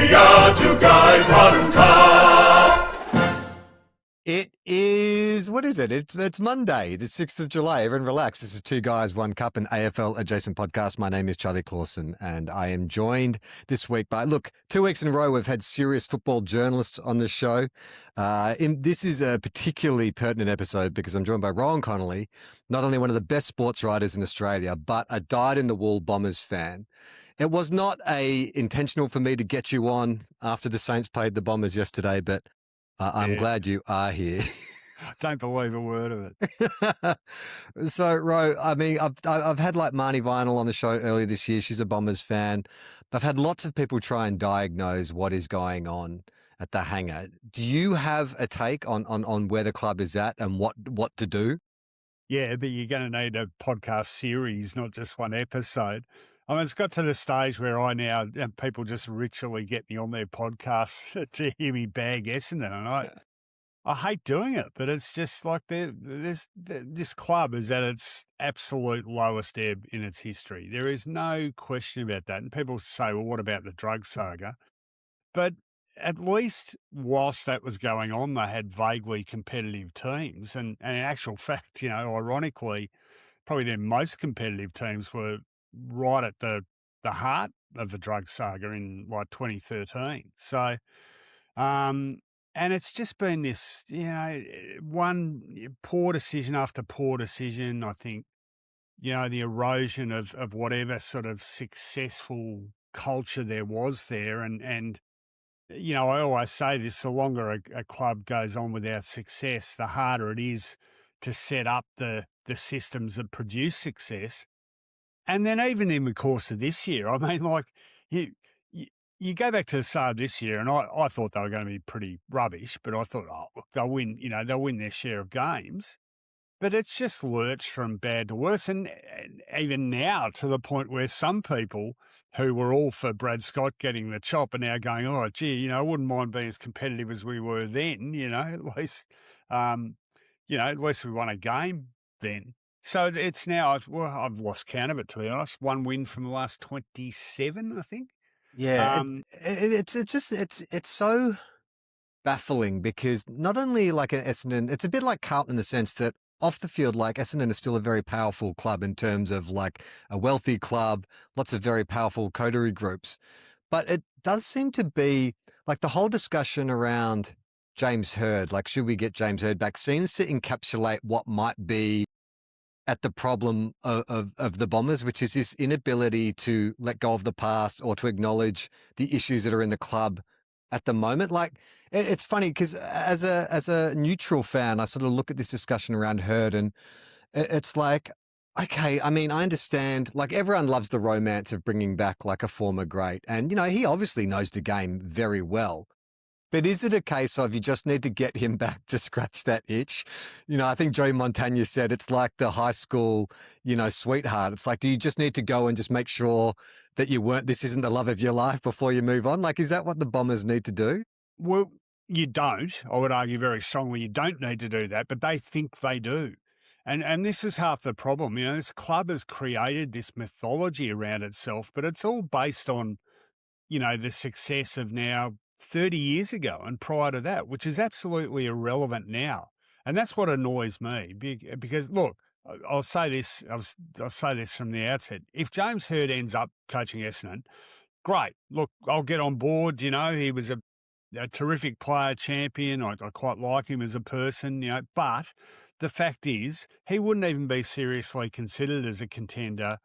We are two guys, one cup. It is, what is it? It's Monday, the 6th of July. Everyone relax. This is Two Guys, One Cup, an AFL adjacent podcast. My name is Charlie Clausen, and I am joined this week by, 2 weeks in a row, we've had serious football journalists on the show. This is a particularly pertinent episode because I'm joined by Rohan Connolly, not only one of the best sports writers in Australia, but a dyed-in-the-wool Bombers fan. It was not intentional for me to get you on after the Saints played the Bombers yesterday, but I'm glad you are here. Don't believe a word of it. So, Ro, I mean, I've had like Marnie Vinyl on the show earlier this year. She's a Bombers fan. I've had lots of people try and diagnose what is going on at the hangar. Do you have a take on where the club is at and what to do? Yeah, but you're going to need a podcast series, not just one episode. I mean, it's got to the stage where people just ritually get me on their podcast to hear me bag Essendon, and I hate doing it, but it's just like this club is at its absolute lowest ebb in its history. There is no question about that. And people say, well, what about the drug saga? But at least whilst that was going on, they had vaguely competitive teams. And in actual fact, ironically, probably their most competitive teams were right at the heart of the drug saga in like 2013. So, and it's just been this, one poor decision after poor decision. I think, the erosion of whatever sort of successful culture there was there. And I always say this, the longer a club goes on without success, the harder it is to set up the systems that produce success. And then even in the course of this year, I mean, like you go back to the start of this year, and I thought they were going to be pretty rubbish, but I thought, look, they'll win their share of games. But it's just lurched from bad to worse. And even now to the point where some people who were all for Brad Scott getting the chop are now going, oh, gee, I wouldn't mind being as competitive as we were then, at least, at least we won a game then. So it's now, I've lost count of it, to be honest. One win from the last 27, I think. Yeah, it's so baffling because not only like an Essendon, it's a bit like Carlton in the sense that off the field, like Essendon is still a very powerful club in terms of like a wealthy club, lots of very powerful coterie groups. But it does seem to be like the whole discussion around James Hird, like should we get James Hird back, seems to encapsulate what might be at the problem of the Bombers, which is this inability to let go of the past or to acknowledge the issues that are in the club at the moment. Like it's funny because as a neutral fan, I sort of look at this discussion around Hird and it's like, okay, I mean, I understand, like everyone loves the romance of bringing back like a former great. And, he obviously knows the game very well. But is it a case of you just need to get him back to scratch that itch? I think Joey Montagna said it's like the high school, sweetheart. It's like, do you just need to go and just make sure that this isn't the love of your life before you move on? Like, is that what the Bombers need to do? Well, you don't. I would argue very strongly you don't need to do that, but they think they do. And this is half the problem. This club has created this mythology around itself, but it's all based on, the success of now 30 years ago and prior to that, which is absolutely irrelevant now. And that's what annoys me because look, I'll say this from the outset. If James Hird ends up coaching Essendon, great. Look, I'll get on board. He was a terrific player, champion. I quite like him as a person, but the fact is he wouldn't even be seriously considered as a contender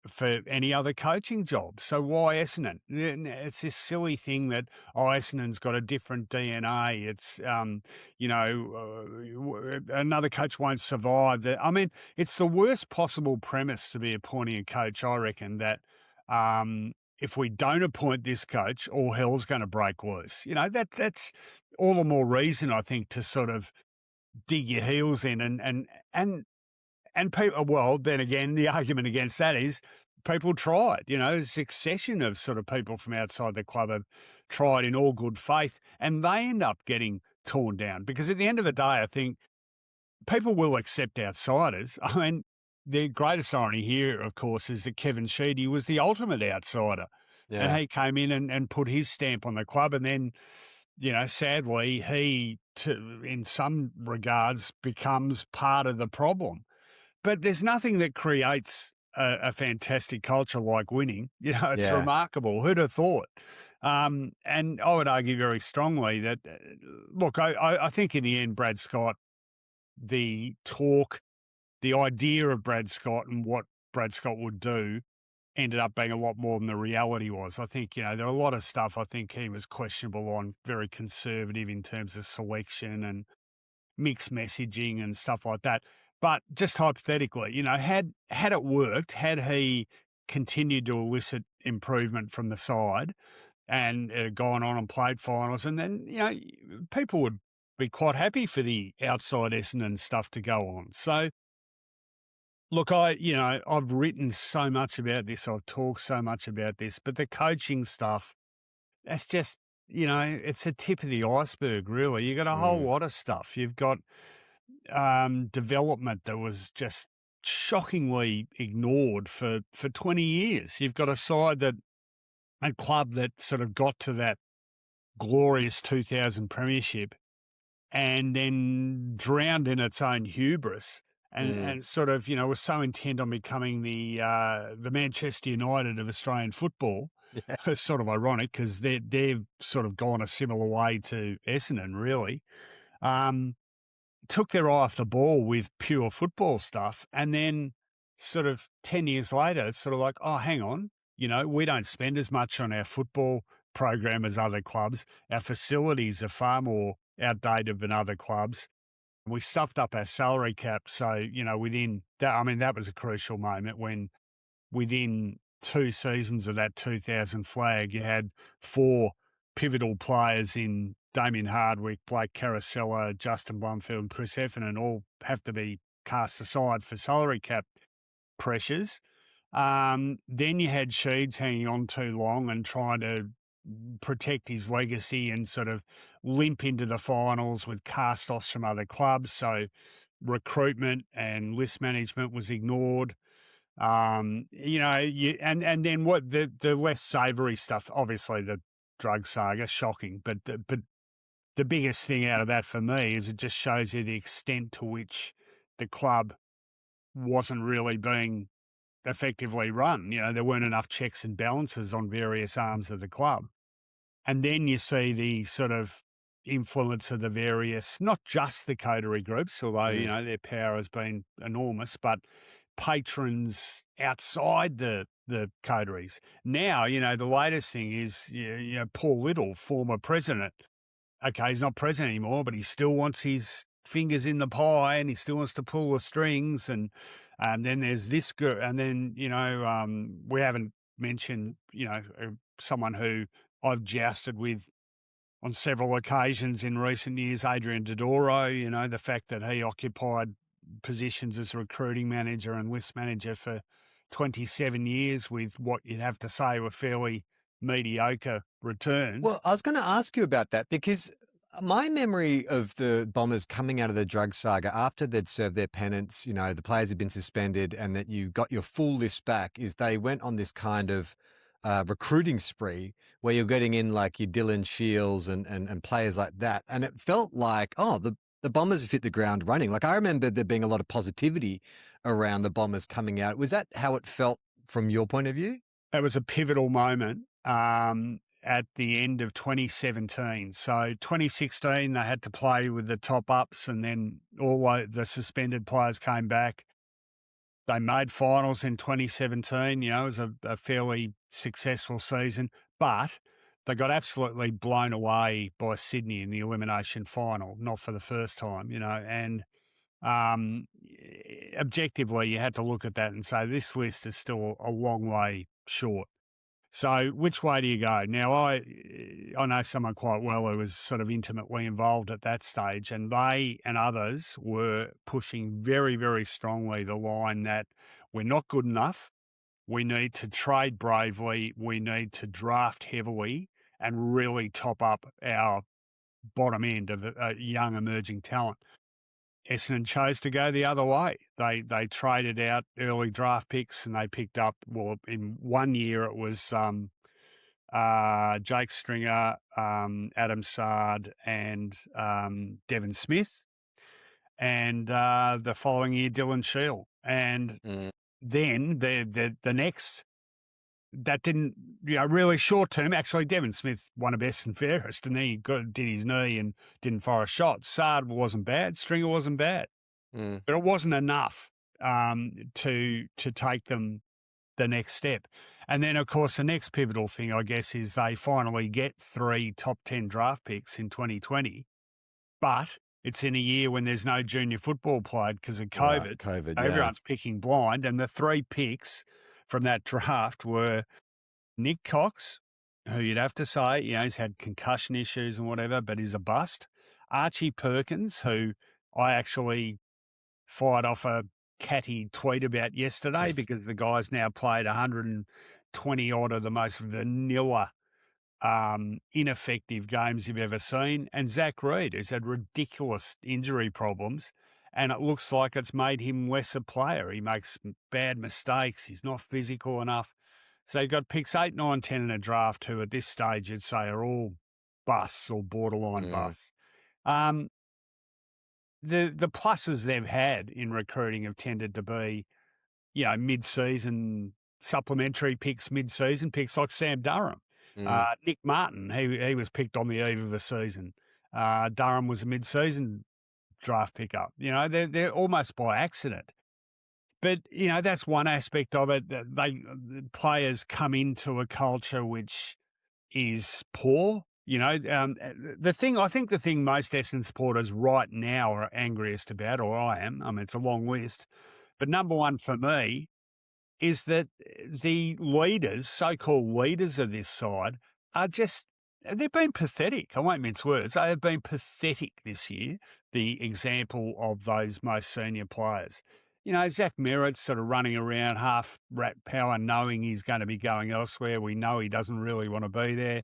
for any other coaching job. So why Essendon? It's this silly thing that, Essendon's got a different DNA. It's, another coach won't survive. I mean, it's the worst possible premise to be appointing a coach, I reckon, that if we don't appoint this coach, all hell's going to break loose. That's all the more reason, I think, to sort of dig your heels in and people, well, then again, the argument against that is people tried, a succession of sort of people from outside the club have tried in all good faith and they end up getting torn down because at the end of the day, I think people will accept outsiders. I mean, the greatest irony here, of course, is that Kevin Sheedy was the ultimate outsider. And he came in and put his stamp on the club. And then, sadly, in some regards, becomes part of the problem. But there's nothing that creates a fantastic culture like winning. It's remarkable. Who'd have thought? And I would argue very strongly that, look, I think in the end, Brad Scott, the idea of Brad Scott and what Brad Scott would do ended up being a lot more than the reality was. I think, there are a lot of stuff I think he was questionable on, very conservative in terms of selection and mixed messaging and stuff like that. But just hypothetically, had it worked, had he continued to elicit improvement from the side and gone on and played finals, and then, people would be quite happy for the outside Essendon stuff to go on. So, look, I've written so much about this, I've talked so much about this, but the coaching stuff, that's just, it's a tip of the iceberg, really. You've got a whole lot of stuff. You've got development that was just shockingly ignored for 20 years. You've got a club that sort of got to that glorious 2000 premiership and then drowned in its own hubris and sort of, was so intent on becoming the Manchester United of Australian football. Yeah. It's sort of ironic because they've sort of gone a similar way to Essendon, really. Took their eye off the ball with pure football stuff, and then sort of 10 years later, it's sort of like, oh, hang on, we don't spend as much on our football program as other clubs. Our facilities are far more outdated than other clubs. We stuffed up our salary cap. So, within that, that was a crucial moment when within 2 seasons of that 2000 flag, you had 4 pivotal players in Damien Hardwick, Blake Carousella, Justin Blumfield, and Chris Heffernan all have to be cast aside for salary cap pressures. Then you had Sheeds hanging on too long and trying to protect his legacy and sort of limp into the finals with cast-offs from other clubs. So recruitment and list management was ignored. And then what the less savoury stuff, obviously the drug saga, shocking, but the biggest thing out of that for me is it just shows you the extent to which the club wasn't really being effectively run. There weren't enough checks and balances on various arms of the club. And then you see the sort of influence of the various, not just the coterie groups, although, their power has been enormous, but patrons outside the coteries. Now, the latest thing is, Paul Little, former president. Okay, he's not president anymore, but he still wants his fingers in the pie and he still wants to pull the strings. And then there's this group. And then, we haven't mentioned, someone who I've jousted with on several occasions in recent years, Adrian Dodoro, the fact that he occupied positions as recruiting manager and list manager for 27 years with what you'd have to say were fairly mediocre returns. Well, I was going to ask you about that because my memory of the Bombers coming out of the drug saga after they'd served their penance, the players had been suspended and that you got your full list back, is they went on this kind of recruiting spree where you're getting in like your Dylan Shields and players like that. And it felt like, the Bombers have hit the ground running. Like I remember there being a lot of positivity around the Bombers coming out. Was that how it felt from your point of view? It was a pivotal moment at the end of 2017. So 2016, they had to play with the top-ups and then all the suspended players came back. They made finals in 2017. It was a fairly successful season, but they got absolutely blown away by Sydney in the elimination final, not for the first time, and objectively you had to look at that and say this list is still a long way short. So which way do you go? Now, I know someone quite well who was sort of intimately involved at that stage, and they and others were pushing very, very strongly the line that we're not good enough. We need to trade bravely. We need to draft heavily and really top up our bottom end of young emerging talent. Essendon chose to go the other way. They traded out early draft picks and they picked up, well, in 1 year it was Jake Stringer, Adam Sard, and Devon Smith. And the following year, Dylan Shield. And then the next, that didn't, really short term. Actually, Devon Smith won a best and fairest, and then he did his knee and didn't fire a shot. Sard wasn't bad. Stringer wasn't bad. But it wasn't enough to take them the next step. And then, of course, the next pivotal thing, I guess, is they finally get 3 top 10 draft picks in 2020. But it's in a year when there's no junior football played because of COVID. Right, COVID, Everyone's picking blind. And the 3 picks from that draft were Nick Cox, who you'd have to say, he's had concussion issues and whatever, but is a bust. Archie Perkins, who I actually fired off a catty tweet about yesterday because the guy's now played 120 odd of the most vanilla, ineffective games you've ever seen. And Zach Reed, who's had ridiculous injury problems, and it looks like it's made him less a player. He makes bad mistakes. He's not physical enough. So you've got picks 8, 9, 10 in a draft who at this stage you'd say are all busts or borderline busts. The pluses they've had in recruiting have tended to be, mid-season supplementary picks, mid-season picks like Sam Durham. Nick Martin, he was picked on the eve of the season. Durham was a mid-season draft pickup. They're almost by accident. But, that's one aspect of it. That the players come into a culture which is poor. The thing most Essendon supporters right now are angriest about, or I am, it's a long list, but number one for me is that the leaders, so-called leaders of this side, they've been pathetic. I won't mince words. They have been pathetic this year, the example of those most senior players. Zach Merritt's sort of running around half rat power knowing he's going to be going elsewhere. We know he doesn't really want to be there.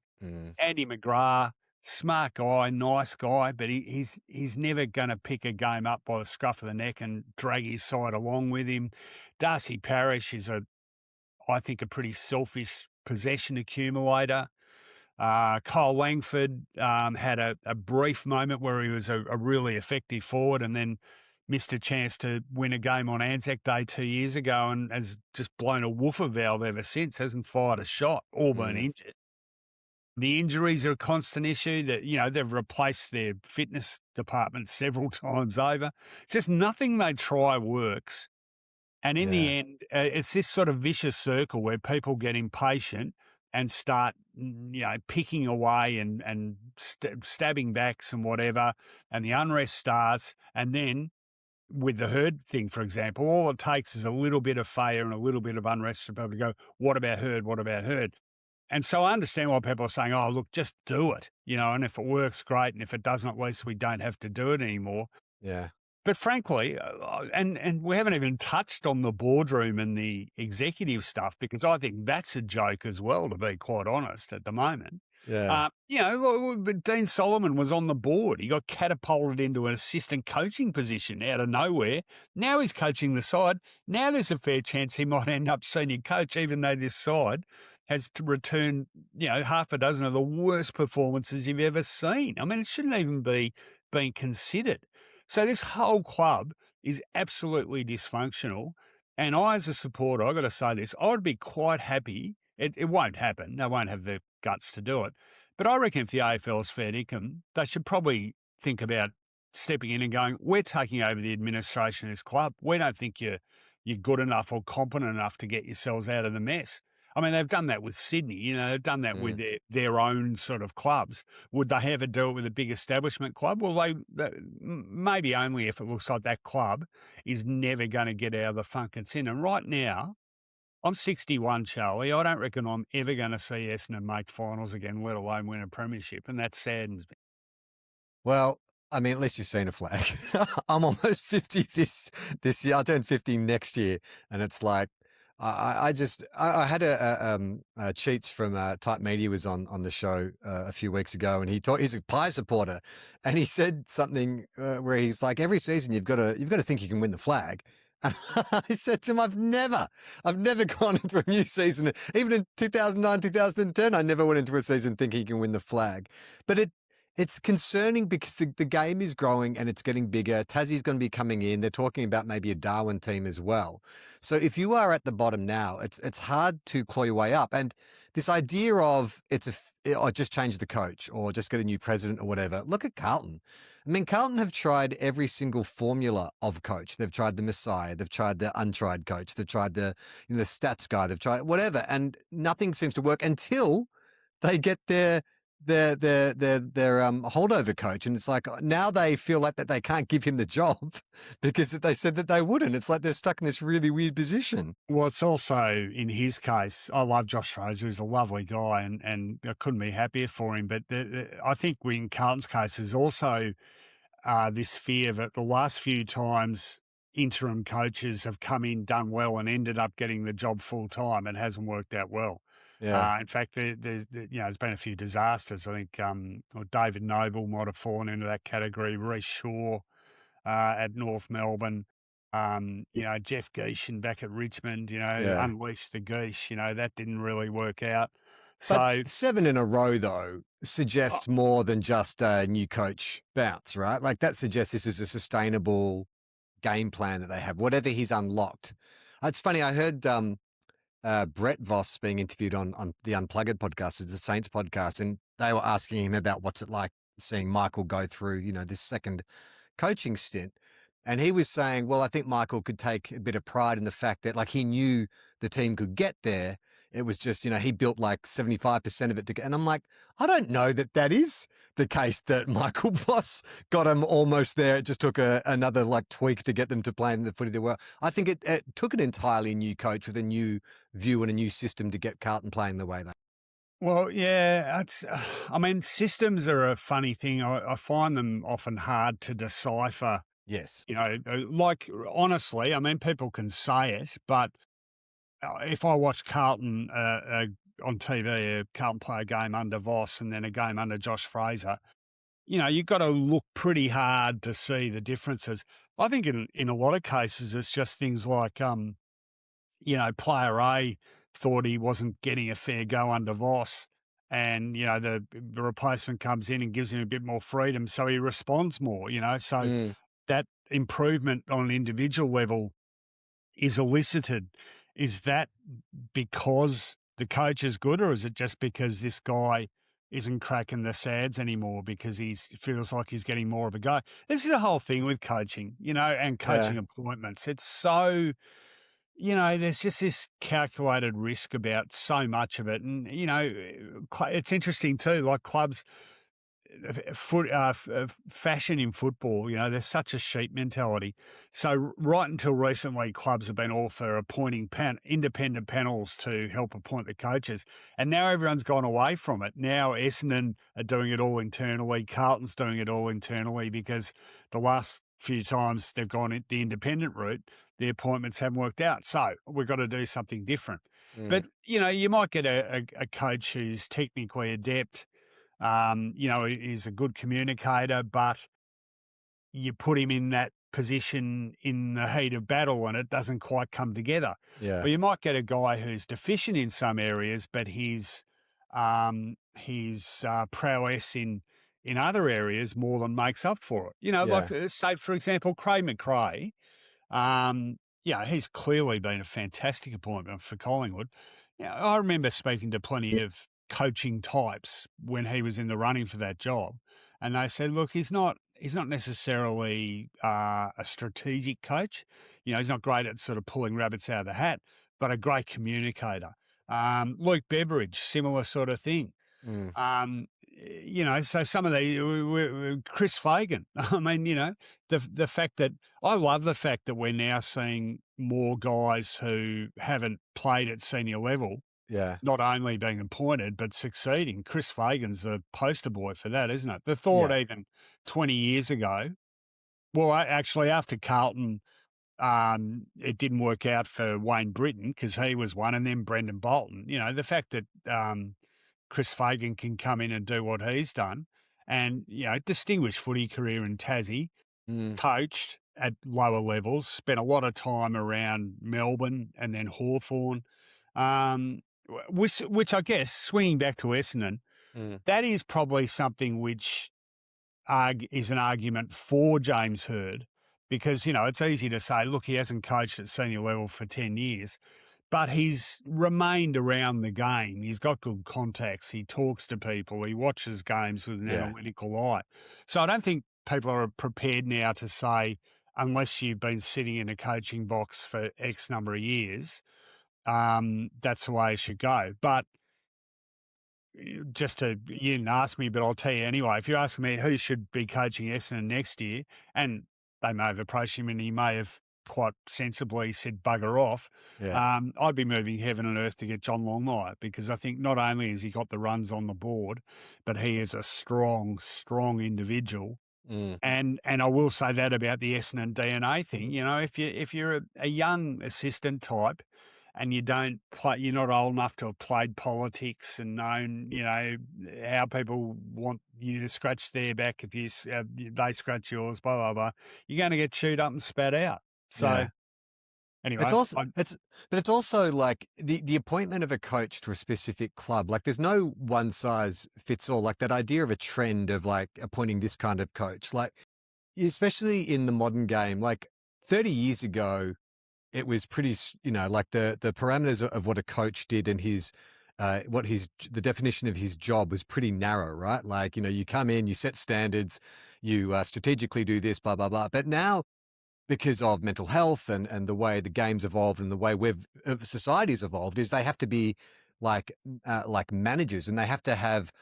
Andy McGrath, smart guy, nice guy, but he's never going to pick a game up by the scruff of the neck and drag his side along with him. Darcy Parish is I think, a pretty selfish possession accumulator. Kyle Langford had a brief moment where he was a really effective forward and then missed a chance to win a game on Anzac Day 2 years ago and has just blown a woofer valve ever since, hasn't fired a shot, all been injured. The injuries are a constant issue that, they've replaced their fitness department several times over. It's just nothing they try works. And in the end, it's this sort of vicious circle where people get impatient and start, picking away and stabbing backs and whatever, and the unrest starts. And then with the Herd thing, for example, all it takes is a little bit of failure and a little bit of unrest for people to go, what about Herd? What about Herd? And so I understand why people are saying, oh, look, just do it, and if it works, great. And if it doesn't, at least we don't have to do it anymore. Yeah. But frankly, and we haven't even touched on the boardroom and the executive stuff, because I think that's a joke as well, to be quite honest, at the moment. Yeah. Dean Solomon was on the board. He got catapulted into an assistant coaching position out of nowhere. Now he's coaching the side. Now there's a fair chance he might end up senior coach, even though this side has to return, half a dozen of the worst performances you've ever seen. It shouldn't even be being considered. So this whole club is absolutely dysfunctional. And I, as a supporter, I've got to say this, I would be quite happy. It won't happen. They won't have the guts to do it. But I reckon if the AFL is fair dinkum, they should probably think about stepping in and going, we're taking over the administration of this club. We don't think you're good enough or competent enough to get yourselves out of the mess. They've done that with Sydney, they've done that with their own sort of clubs. Would they ever do it with a big establishment club? Well, they maybe only if it looks like that club is never going to get out of the funk it's in. And right now, I'm 61, Charlie. I don't reckon I'm ever going to see Essendon make finals again, let alone win a premiership, and that saddens me. Well, at least you've seen a flag. I'm almost 50 this year. I'll turn 50 next year, and it's like, I had a Cheats from Type Media was on the show a few weeks ago, and he's a Pie supporter, and he said something where he's like, every season you've got to think you can win the flag, And I said to him, I've never gone into a new season. Even in 2009, 2010, I never went into a season thinking he can win the flag. But it's concerning because the game is growing and it's getting bigger. Tassie's going to be coming in. They're talking about maybe a Darwin team as well. So if you are at the bottom now, it's hard to claw your way up. And this idea of or just change the coach or just get a new president or whatever. Look at Carlton. I mean, Carlton have tried every single formula of coach. They've tried the Messiah. They've tried the untried coach. They've tried the stats guy. They've tried whatever, and nothing seems to work until they get their holdover coach, and it's like now they feel like that they can't give him the job because they said that they wouldn't. It's like they're stuck in this really weird position. Well, it's also in his case. I love Josh Fraser; he's a lovely guy, and I couldn't be happier for him. But I think in Carlton's case, there's also this fear that the last few times interim coaches have come in, done well, and ended up getting the job full time, and hasn't worked out well. Yeah. In fact, there's been a few disasters. I think David Noble might have fallen into that category. Reece Shaw at North Melbourne. Jeff Geishan back at Richmond. Unleashed the Geish. That didn't really work out. So But 7 in a row, though, suggests more than just a new coach bounce, right? Like that suggests this is a sustainable game plan that they have, whatever he's unlocked. It's funny, I heard Brett Voss being interviewed on the Unplugged podcast, it's the Saints podcast, and they were asking him about what's it like seeing Michael go through, this second coaching stint. And he was saying, well, I think Michael could take a bit of pride in the fact that like he knew the team could get there. It was just, he built like 75% of it to get. And I'm like, I don't know that is the case that Michael Voss got him almost there. It just took another like tweak to get them to play in the footy they were. I think it took an entirely new coach with a new view and a new system to get Carlton playing the way they. Well, yeah, systems are a funny thing. I find them often hard to decipher. Yes. Honestly, people can say it, but if I watch Carlton on TV, Carlton play a game under Voss and then a game under Josh Fraser, you've got to look pretty hard to see the differences. I think in a lot of cases, it's just things like, player A thought he wasn't getting a fair go under Voss, and, the replacement comes in and gives him a bit more freedom, so he responds more, so that improvement on an individual level is elicited. Is that because the coach is good, or is it just because this guy isn't cracking the sads anymore because he feels like he's getting more of a go? This is the whole thing with coaching, and coaching appointments. It's so, there's just this calculated risk about so much of it. And, it's interesting too, like clubs, fashion in football, there's such a sheep mentality. So right until recently, clubs have been all for appointing independent panels to help appoint the coaches. And now everyone's gone away from it. Now Essendon are doing it all internally. Carlton's doing it all internally because the last few times they've gone the independent route, the appointments haven't worked out. So we've got to do something different. But, you might get a coach who's technically adept, is a good communicator, but you put him in that position in the heat of battle and it doesn't quite come together. Yeah. Or you might get a guy who's deficient in some areas, but his prowess in other areas more than makes up for it. Like say, for example, Craig McRae, he's clearly been a fantastic appointment for Collingwood. I remember speaking to plenty of coaching types when he was in the running for that job, and they said, look, he's not necessarily a strategic coach. He's not great at sort of pulling rabbits out of the hat, but a great communicator. Luke Beveridge, similar sort of thing. So some of Chris Fagan. The fact that I love the fact that we're now seeing more guys who haven't played at senior level. Yeah. Not only being appointed, but succeeding. Chris Fagan's the poster boy for that, isn't it? The thought even 20 years ago, well, actually after Carlton, it didn't work out for Wayne Britton because he was one, and then Brendan Bolton. The fact that Chris Fagan can come in and do what he's done and, distinguished footy career in Tassie, coached, at lower levels, spent a lot of time around Melbourne and then Hawthorn, which I guess, swinging back to Essendon, that is probably something which is an argument for James Hird, because, it's easy to say, look, he hasn't coached at senior level for 10 years, but he's remained around the game. He's got good contacts. He talks to people. He watches games with an analytical eye. So I don't think people are prepared now to say, unless you've been sitting in a coaching box for X number of years, that's the way it should go. But you didn't ask me, but I'll tell you anyway. If you ask me who should be coaching Essendon next year, and they may have approached him and he may have quite sensibly said bugger off, I'd be moving heaven and earth to get John Longmire, because I think not only has he got the runs on the board, but he is a strong, strong individual. And I will say that about the Essendon DNA thing. If you're a young assistant type, and you're not old enough to have played politics and known, how people want you to scratch their back if they scratch yours, blah, blah, blah, you're going to get chewed up and spat out. So anyway. It's also like the appointment of a coach to a specific club. Like, there's no one size fits all. Like, that idea of a trend of like appointing this kind of coach, like, especially in the modern game, like 30 years ago, it was pretty, like the parameters of what a coach did and the definition of his job was pretty narrow, right? Like, you come in, you set standards, you strategically do this, blah, blah, blah. But now, because of mental health and the way the game's evolved and the way society's evolved, is they have to be like managers, and they have to have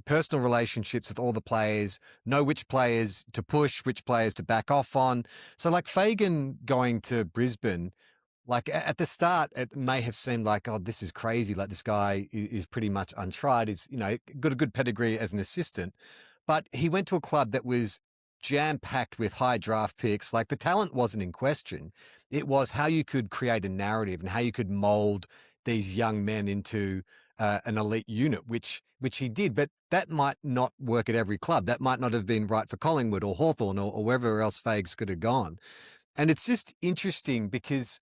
personal relationships with all the players, know which players to push, which players to back off on. So like Fagan going to Brisbane, like at the start, it may have seemed like, oh, this is crazy. Like, this guy is pretty much untried. He's, got a good pedigree as an assistant, but he went to a club that was jam-packed with high draft picks. Like, the talent wasn't in question. It was how you could create a narrative and how you could mold these young men into an elite unit, which he did. But that might not work at every club. That might not have been right for Collingwood or Hawthorn or wherever else Fags could have gone. And it's just interesting because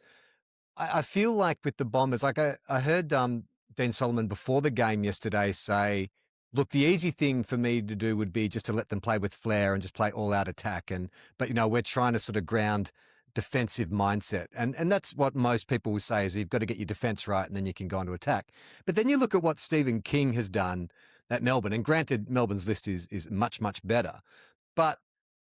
I feel like with the Bombers, like I heard Dean Solomon before the game yesterday say, look, the easy thing for me to do would be just to let them play with flair and just play all out attack. But we're trying to sort of ground defensive mindset. And that's what most people will say, is you've got to get your defense right and then you can go into attack. But then you look at what Stephen King has done at Melbourne, and granted, Melbourne's list is much, much better. But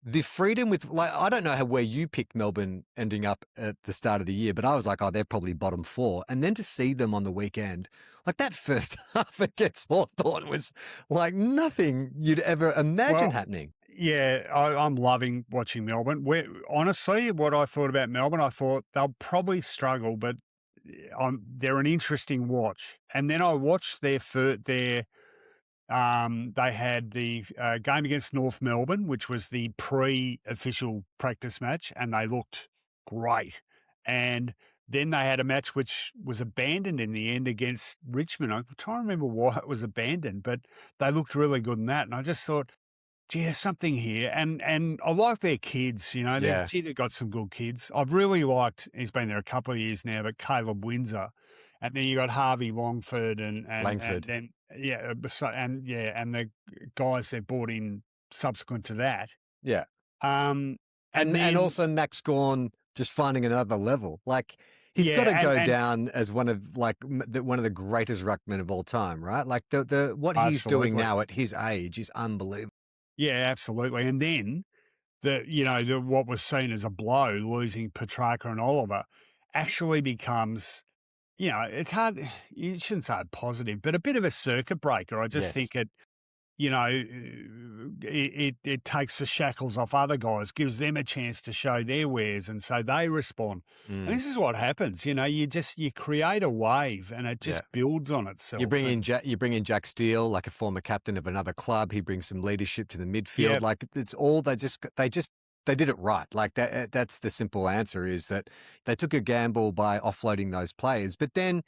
the freedom with, like, I don't know where you picked Melbourne ending up at the start of the year, but I was like, oh, they're probably bottom 4. And then to see them on the weekend, like that first half against Hawthorn was like nothing you'd ever imagine happening. Yeah, I'm loving watching Melbourne. Honestly, what I thought about Melbourne, I thought they'll probably struggle, but they're an interesting watch. And then I watched they had the game against North Melbourne, which was the pre-official practice match, and they looked great. And then they had a match which was abandoned in the end against Richmond. I'm trying to remember why it was abandoned, but they looked really good in that. And I just thought, gee, there's something here. And I like their kids, they've got some good kids. I've really liked, he's been there a couple of years now, but Caleb Windsor. And then you got Harvey Longford and Langford. And the guys they brought in subsequent to that. Yeah. And also Max Gawn just finding another level. Like, he's got to go down as one of the greatest ruckmen of all time, right? Like what he's doing now at his age is unbelievable. Yeah, absolutely. And then what was seen as a blow, losing Petrarca and Oliver, actually becomes, it's hard. You shouldn't say positive, but a bit of a circuit breaker. I just think it takes the shackles off other guys, gives them a chance to show their wares, and so they respond. And this is what happens. You create a wave, and it just builds on itself. You bring in Jack Steele, like a former captain of another club. He brings some leadership to the midfield. Yep. Like, it's all they did it right. Like, that's the simple answer, is that they took a gamble by offloading those players. But then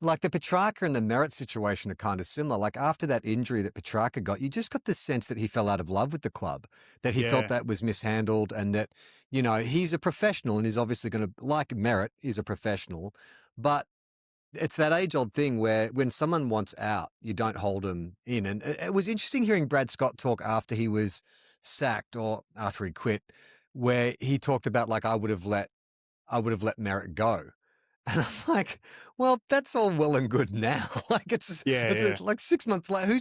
Like the Petrarca and the Merritt situation are kind of similar. Like after that injury that Petrarca got, you just got the sense that he fell out of love with the club, that he felt Yeah. that was mishandled and that, you know, he's a professional and he's obviously going to, like Merritt is a professional, but it's that age-old thing where when someone wants out, you don't hold them in. And it was interesting hearing Brad Scott talk after he was sacked or after he quit, where he talked about like, I would have let Merritt go. And I'm like, well, that's all well and good now. Like Yeah. like 6 months later.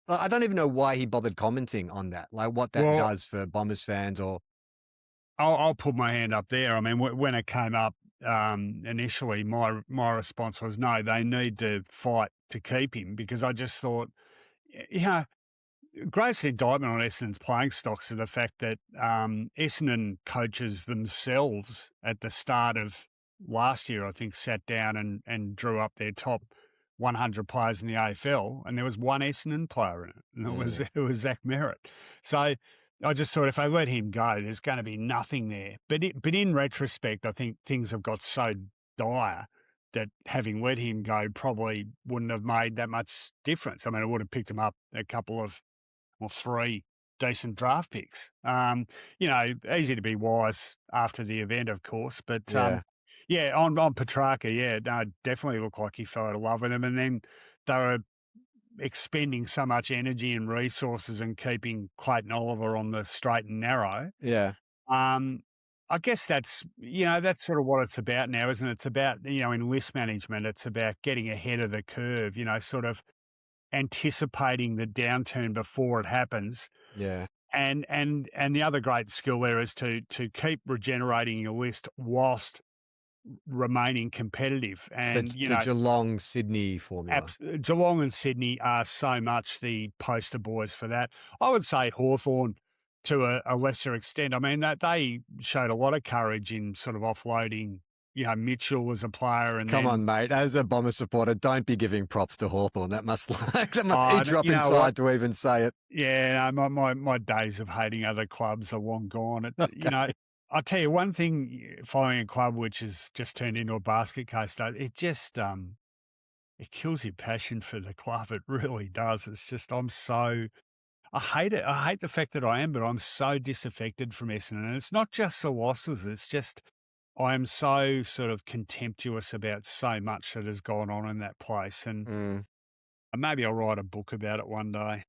I don't even know why he bothered commenting on that. Like what that Well, does for Bombers fans or I'll put my hand up there. I mean, when it came up initially, my response was no. They need to fight to keep him because I just thought, you know, greatest indictment on Essendon's playing stocks is the fact that Essendon coaches themselves at the start of last year, I think, sat down and drew up their top 100 players in the AFL, and there was one Essendon player in it, and it was Zach Merritt. So I just thought if they let him go, there's going to be nothing there. But in retrospect, I think things have got so dire that having let him go probably wouldn't have made that much difference. I mean, it would have picked him up a couple of or three decent draft picks. Easy to be wise after the event, of course. But on Petrarca, no, definitely looked like he fell out of love with him. And then they were expending so much energy and resources and keeping Clayton Oliver on the straight and narrow. yeah. I guess that's sort of what it's about now, isn't it? It's about, in list management, it's about getting ahead of the curve, sort of anticipating the downturn before it happens. Yeah. And the other great skill there is to keep regenerating your list whilst remaining competitive. And The Geelong Sydney formula. Geelong and Sydney are so much the poster boys for that. I would say Hawthorn to a lesser extent. I mean, that they showed a lot of courage in sort of offloading Mitchell as a player. And Come on, mate. As a Bomber supporter, don't be giving props to Hawthorn. That must eat you up inside to even say it. Yeah, no, my days of hating other clubs are long gone. Okay. I'll tell you one thing, following a club which has just turned into a basket case, it just it kills your passion for the club. It really does. It's just I hate it. I hate the fact that I am, but I'm so disaffected from Essendon. And it's not just the losses. It's just I am so sort of contemptuous about so much that has gone on in that place. And maybe I'll write a book about it one day.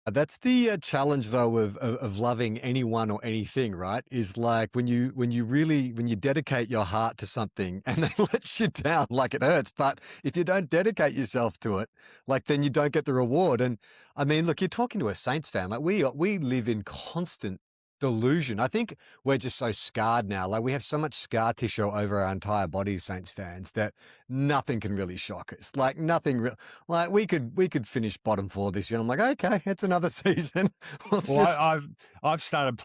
That's the challenge, though, of loving anyone or anything, right? Is like when you dedicate your heart to something and they let you down, like it hurts. But if you don't dedicate yourself to it, like then you don't get the reward. And I mean, look, you're talking to a Saints fan. Like we live in constant delusion. I think we're just so scarred now. Like we have so much scar tissue over our entire bodies, Saints fans, that nothing can really shock us. Like nothing real. Like we could finish bottom 4 this year. And I'm like, okay, it's another season. I've started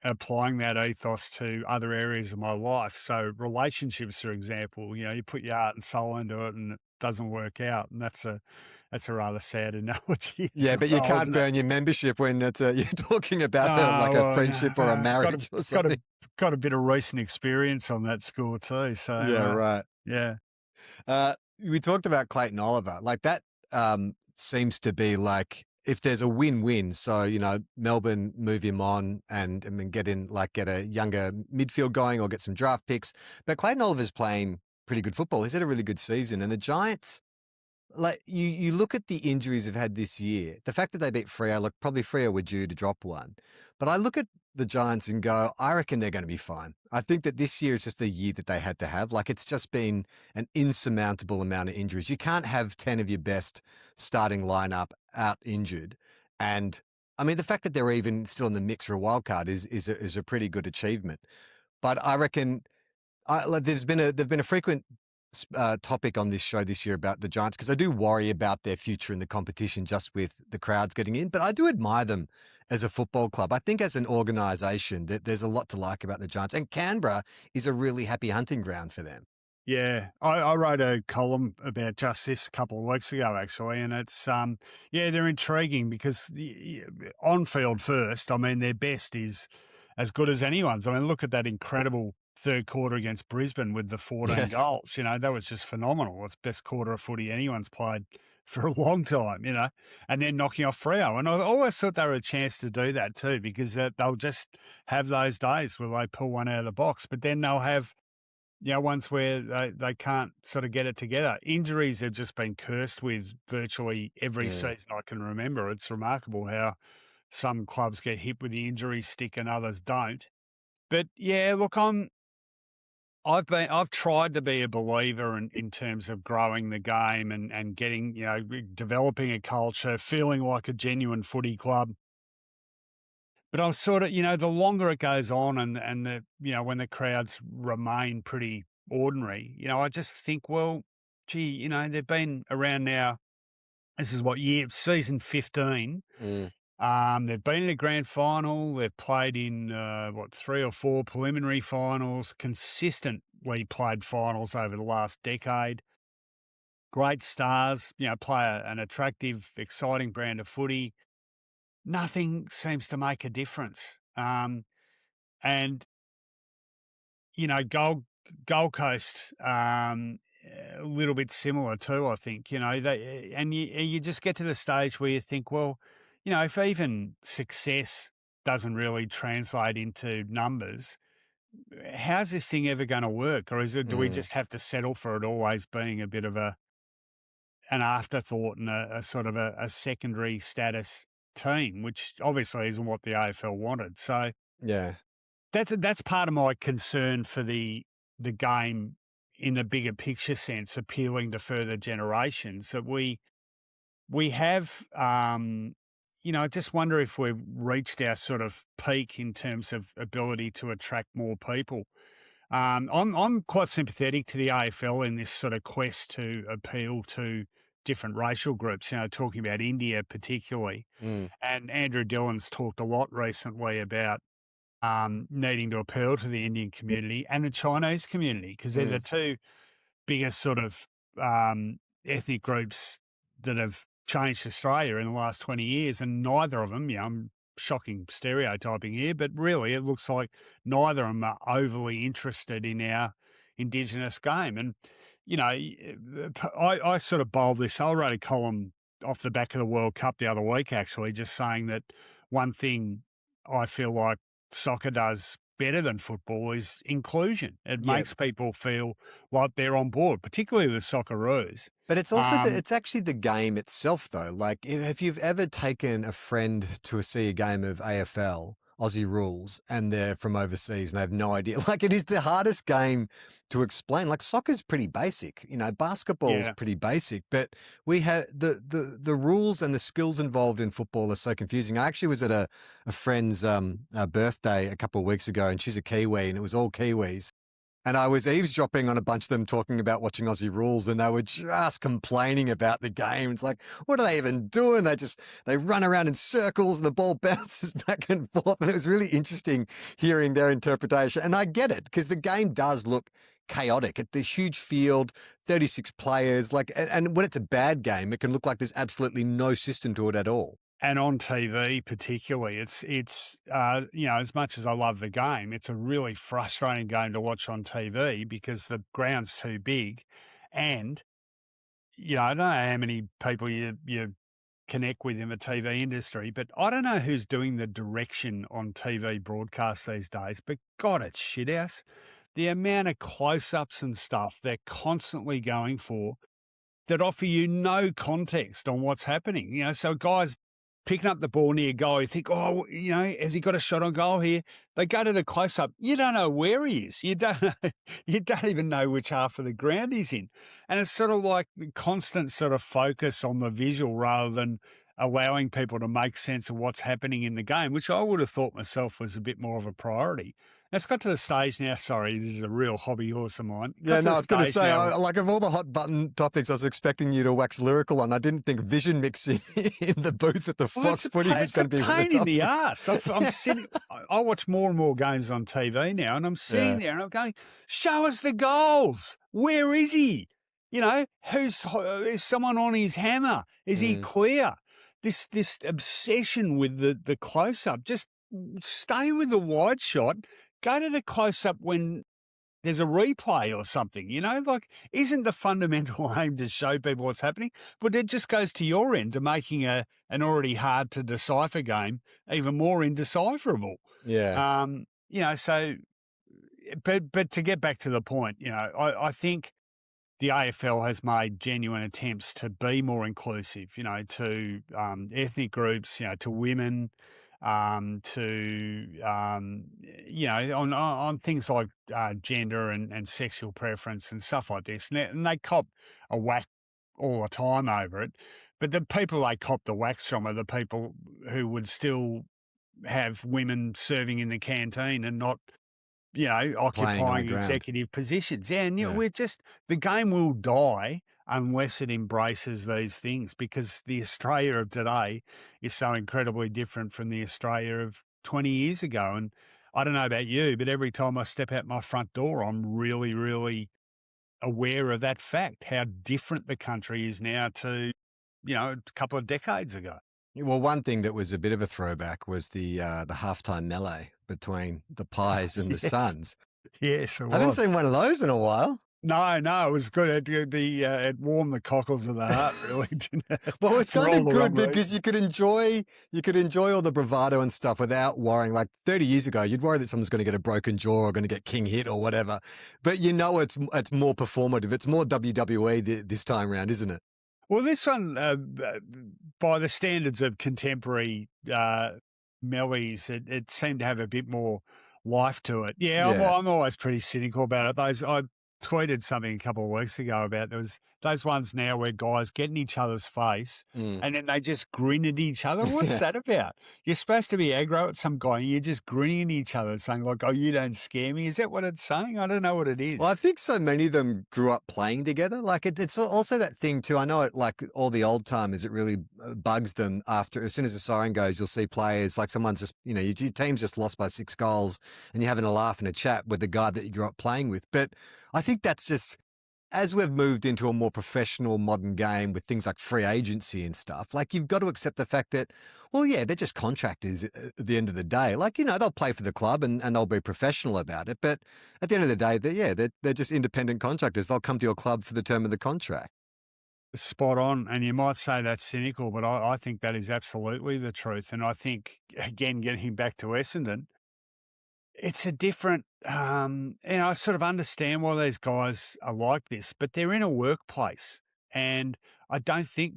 applying that ethos to other areas of my life. So relationships, for example, you put your heart and soul into it, and it doesn't work out, and that's a rather sad analogy. Yeah, but you can't burn your membership when you're talking about a friendship or a marriage or something. Got a bit of recent experience on that score too. So yeah, right. Yeah. We talked about Clayton Oliver. Like that seems to be like if there's a win-win. So Melbourne move him on and get a younger midfield going or get some draft picks. But Clayton Oliver's playing pretty good football. He's had a really good season, and the Giants. Like you look at the injuries they've had this year, the fact that they beat Freo, look, probably Freo were due to drop one. But I look at the Giants and go, I reckon they're going to be fine. I think that this year is just the year that they had to have. Like it's just been an insurmountable amount of injuries. You can't have 10 of your best starting lineup out injured. And I mean, the fact that they're even still in the mix for a wild card is a pretty good achievement. But I reckon there've been a frequent topic on this show this year about the Giants because I do worry about their future in the competition just with the crowds getting in, but I do admire them as a football club. I think as an organisation that there's a lot to like about the Giants, and Canberra is a really happy hunting ground for them. Yeah, I wrote a column about just this a couple of weeks ago, actually, and it's they're intriguing because on field first, I mean, their best is as good as anyone's. I mean, look at that incredible third quarter against Brisbane with the 14 Yes. goals. That was just phenomenal. It's the best quarter of footy anyone's played for a long time, and then knocking off Freo. And I always thought they were a chance to do that too, because they'll just have those days where they pull one out of the box, but then they'll have, ones where they can't sort of get it together. Injuries have just been cursed with virtually every season I can remember. It's remarkable how some clubs get hit with the injury stick and others don't. But yeah, look, I've tried to be a believer in terms of growing the game and getting, developing a culture, feeling like a genuine footy club. But I'm sort of, the longer it goes on and the, when the crowds remain pretty ordinary, I just think, well, gee, they've been around now. This is season 15. They've been in a grand final. They've played in, 3 or 4 preliminary finals, consistently played finals over the last decade. Great stars, play an attractive, exciting brand of footy. Nothing seems to make a difference. And, Gold Coast, a little bit similar too, I think, you just get to the stage where you think, well, if even success doesn't really translate into numbers, how's this thing ever going to work? Or do we just have to settle for it always being a bit of an afterthought and a sort of a secondary status team, which obviously isn't what the AFL wanted. So Yeah. that's part of my concern for the game in the bigger picture sense, appealing to further generations, that we have, I just wonder if we've reached our sort of peak in terms of ability to attract more people. I'm quite sympathetic to the AFL in this sort of quest to appeal to different racial groups, talking about India particularly. And Andrew Dillon's talked a lot recently about needing to appeal to the Indian community and the Chinese community, because they're the two biggest sort of ethnic groups that have changed Australia in the last 20 years, and neither of them, I'm shocking stereotyping here, but really it looks like neither of them are overly interested in our Indigenous game. And, I sort of bowled this. I wrote a column off the back of the World Cup the other week, actually, just saying that one thing I feel like soccer does better than football is inclusion. It makes people feel like they're on board, particularly the Socceroos. But it's also it's actually the game itself, though. Like, if you've ever taken a friend to see a game of AFL, Aussie rules, and they're from overseas and they have no idea, like, it is the hardest game to explain. Like, soccer's pretty basic, basketball's pretty basic, but we have the rules and the skills involved in football are so confusing. I actually was at a friend's birthday a couple of weeks ago, and she's a Kiwi, and it was all Kiwis. And I was eavesdropping on a bunch of them talking about watching Aussie rules, and they were just complaining about the game. It's like, what are they even doing? They run around in circles and the ball bounces back and forth. And it was really interesting hearing their interpretation. And I get it, because the game does look chaotic. At the huge field, 36 players, and when it's a bad game, it can look like there's absolutely no system to it at all. And on TV particularly, it's as much as I love the game, it's a really frustrating game to watch on TV because the ground's too big. And, I don't know how many people you connect with in the TV industry, but I don't know who's doing the direction on TV broadcasts these days, but God, it's shithouse. The amount of close-ups and stuff they're constantly going for that offer you no context on what's happening. So guys picking up the ball near goal, you think, has he got a shot on goal here? They go to the close-up. You don't know where he is. You don't even know which half of the ground he's in. And it's sort of like the constant sort of focus on the visual rather than allowing people to make sense of what's happening in the game, which I would have thought myself was a bit more of a priority. It's got to the stage now. Sorry, this is a real hobby horse of mine. I was going to say, of all the hot button topics, I was expecting you to wax lyrical on. I didn't think vision mixing in the booth at the Fox Footy was going to be a pain in the ass. I'm sitting. I watch more and more games on TV now, and I'm sitting there and I'm going, "Show us the goals. Where is he? Is someone on his hammer? Is he clear?" This obsession with the close up. Just stay with the wide shot. Go to the close-up when there's a replay or something, like isn't the fundamental aim to show people what's happening? But it just goes to your end to making an already hard to decipher game even more indecipherable. Yeah. So, but to get back to the point, I think the AFL has made genuine attempts to be more inclusive, to ethnic groups, to women, on things like gender and sexual preference and stuff like this. And they cop a whack all the time over it. But the people they cop the whacks from are the people who would still have women serving in the canteen and not Playing on the occupying ground. executive positions. Yeah, and Yeah. we're just the game will die unless it embraces these things because the Australia of today is so incredibly different from the Australia of 20 years ago. And I don't know about you, but every time I step out my front door, I'm really, really aware of that fact, how different the country is now to, a couple of decades ago. Well, one thing that was a bit of a throwback was the halftime melee between the Pies and the Yes. Suns. Yes, it I haven't was. seen one of those in a while. No, it was good. It warmed the cockles of the heart, really, didn't it? Well, it's For kind all of the good wrong because you could enjoy all the bravado and stuff without worrying. Like 30 years ago, you'd worry that someone's going to get a broken jaw or going to get king hit or whatever. But it's more performative. It's more WWE this time round, isn't it? Well, this one, by the standards of contemporary mellies, it seemed to have a bit more life to it. Yeah, Yeah. I'm always pretty cynical about it. I tweeted something a couple of weeks ago about there was those ones now where guys get in each other's face and then they just grin at each other. What's Yeah. that about? You're supposed to be aggro at some guy and you're just grinning at each other saying like, oh, you don't scare me. Is that what it's saying? I don't know what it is. Well, I think so many of them grew up playing together. Like it's also that thing too. I know it, like all the old timers, it really bugs them after, as soon as the siren goes, you'll see players like someone's just, your team's just lost by 6 goals and you're having a laugh and a chat with the guy that you grew up playing with. But I think that's just, as we've moved into a more professional modern game with things like free agency and stuff, like you've got to accept the fact that, well, yeah, they're just contractors at the end of the day. Like, they'll play for the club and they'll be professional about it. But at the end of the day, they're just independent contractors. They'll come to your club for the term of the contract. Spot on. And you might say that's cynical, but I think that is absolutely the truth. And I think, again, getting back to Essendon, it's a different, I sort of understand why these guys are like this, but they're in a workplace. And I don't think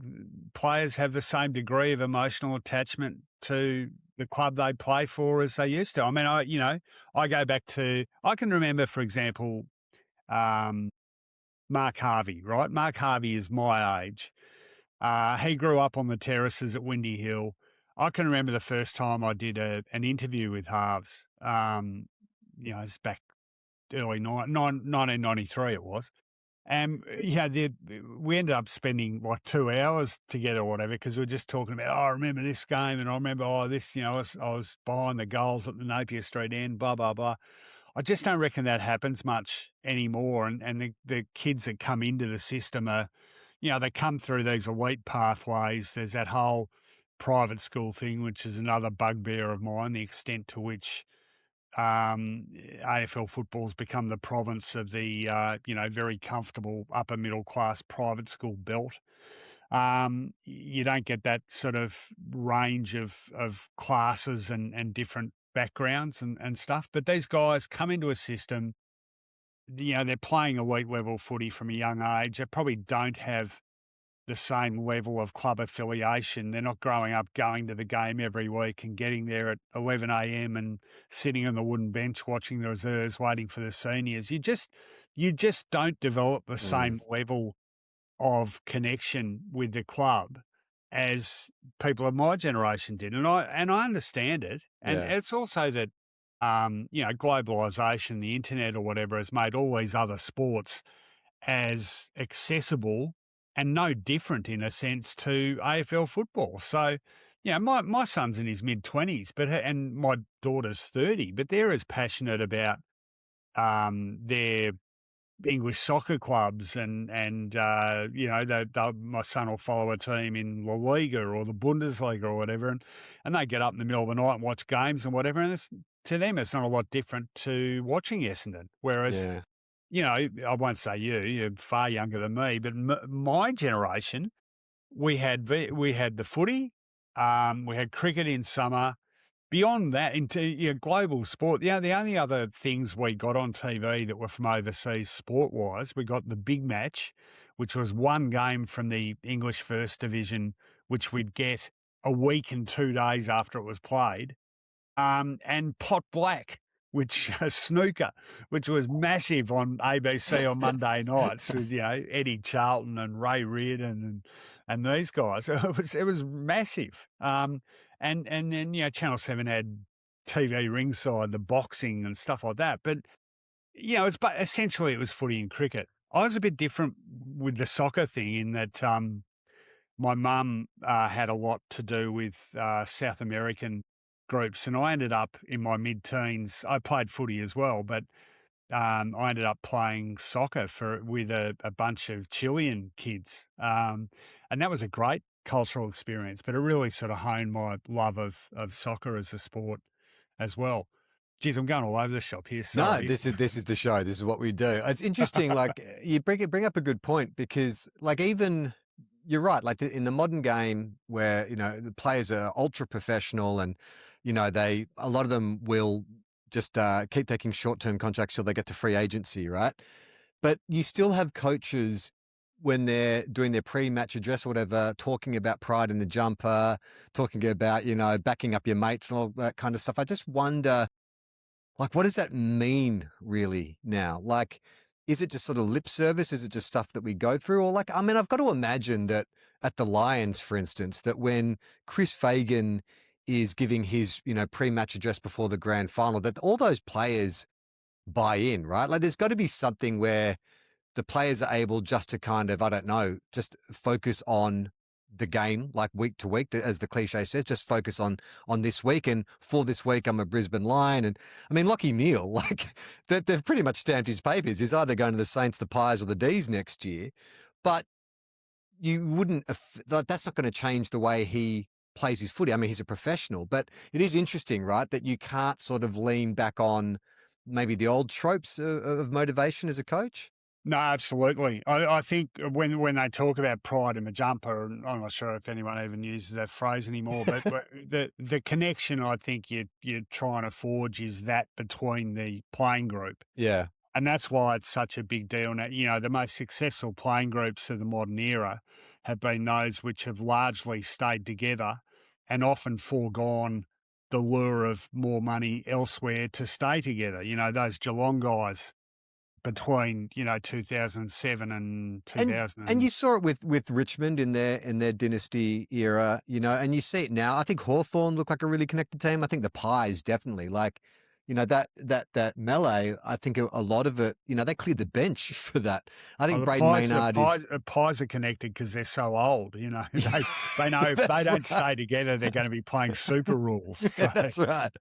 players have the same degree of emotional attachment to the club they play for as they used to. I mean, I go back to, I can remember, for example, Mark Harvey, right? Mark Harvey is my age. He grew up on the terraces at Windy Hill. I can remember the first time I did an interview with Harves. It's back early 1993 it was. And, we ended up spending like 2 hours together or whatever because we were just talking about, I remember this game and I remember, this, I was behind the goals at the Napier Street end, blah, blah, blah. I just don't reckon that happens much anymore. And the kids that come into the system are, they come through these elite pathways. There's that whole private school thing, which is another bugbear of mine, the extent to which AFL football's become the province of the, very comfortable upper middle class private school belt. You don't get that sort of range of classes and different backgrounds and stuff. But these guys come into a system, they're playing elite level footy from a young age. They probably don't have the same level of club affiliation. They're not growing up going to the game every week and getting there at 11 a.m. and sitting on the wooden bench watching the reserves waiting for the seniors. You just don't develop the same level of connection with the club as people of my generation did. And I understand it. And it's also that, globalization, the internet or whatever has made all these other sports as accessible and no different in a sense to AFL football. So, my son's in his mid-20s, and my daughter's 30, but they're as passionate about their English soccer clubs and my son will follow a team in La Liga or the Bundesliga or whatever, and they get up in the middle of the night and watch games and whatever, and to them it's not a lot different to watching Essendon. Whereas I won't say you're far younger than me, but my generation, we had the footy, we had cricket in summer. Beyond that, into global sport, the only other things we got on TV that were from overseas sport-wise, we got the big match, which was one game from the English First Division, which we'd get a week and 2 days after it was played, and Pot Black, which snooker, which was massive on ABC on Monday nights with Eddie Charlton and Ray Reardon and these guys. It was massive. And then Channel 7 had TV ringside, the boxing and stuff like that. But essentially it was footy and cricket. I was a bit different with the soccer thing in that my mum had a lot to do with South American groups, and I ended up in my mid-teens. I played footy as well, but I ended up playing soccer with a bunch of Chilean kids, and that was a great cultural experience. But it really sort of honed my love of soccer as a sport as well. Geez, I'm going all over the shop here. Sorry. No, this is the show. This is what we do. It's interesting. Like you bring up a good point because, like, even you're right. Like in the modern game, where the players are ultra professional, and a lot of them will just keep taking short-term contracts till they get to free agency, right? But you still have coaches when they're doing their pre-match address or whatever, talking about pride in the jumper, talking about backing up your mates and all that kind of stuff. I just wonder, like, what does that mean really now? Like, is it just sort of lip service? Is it just stuff that we go through? Or I've got to imagine that at the Lions, for instance, that when Chris Fagan is giving his, pre-match address before the grand final, that all those players buy in, right? Like there's got to be something where the players are able just to kind of, I don't know, just focus on the game, like week to week, as the cliche says, just focus on this week. And for this week, I'm a Brisbane Lion. And I mean, Lachie Neale, like they've pretty much stamped his papers. He's either going to the Saints, the Pies or the D's next year. But you wouldn't, that's not going to change the way he plays his footy. I mean, he's a professional, but it is interesting, right? That you can't sort of lean back on maybe the old tropes of motivation as a coach. No, absolutely. I think when they talk about pride in the jumper, and I'm not sure if anyone even uses that phrase anymore, but the connection I think you're trying to forge is that between the playing group. Yeah. And that's why it's such a big deal. Now, the most successful playing groups of the modern era have been those which have largely stayed together and often foregone the lure of more money elsewhere to stay together. Those Geelong guys between 2007 and 2000, and you saw it with Richmond in their dynasty era, and you see it now. I think Hawthorn looked like a really connected team. I think the Pies definitely, like that melee. I think a lot of it, they cleared the bench for that. I think Braden Maynard Pies are connected because they're so old. They know if they don't stay together, they're going to be playing super rules. So. Yeah, that's right.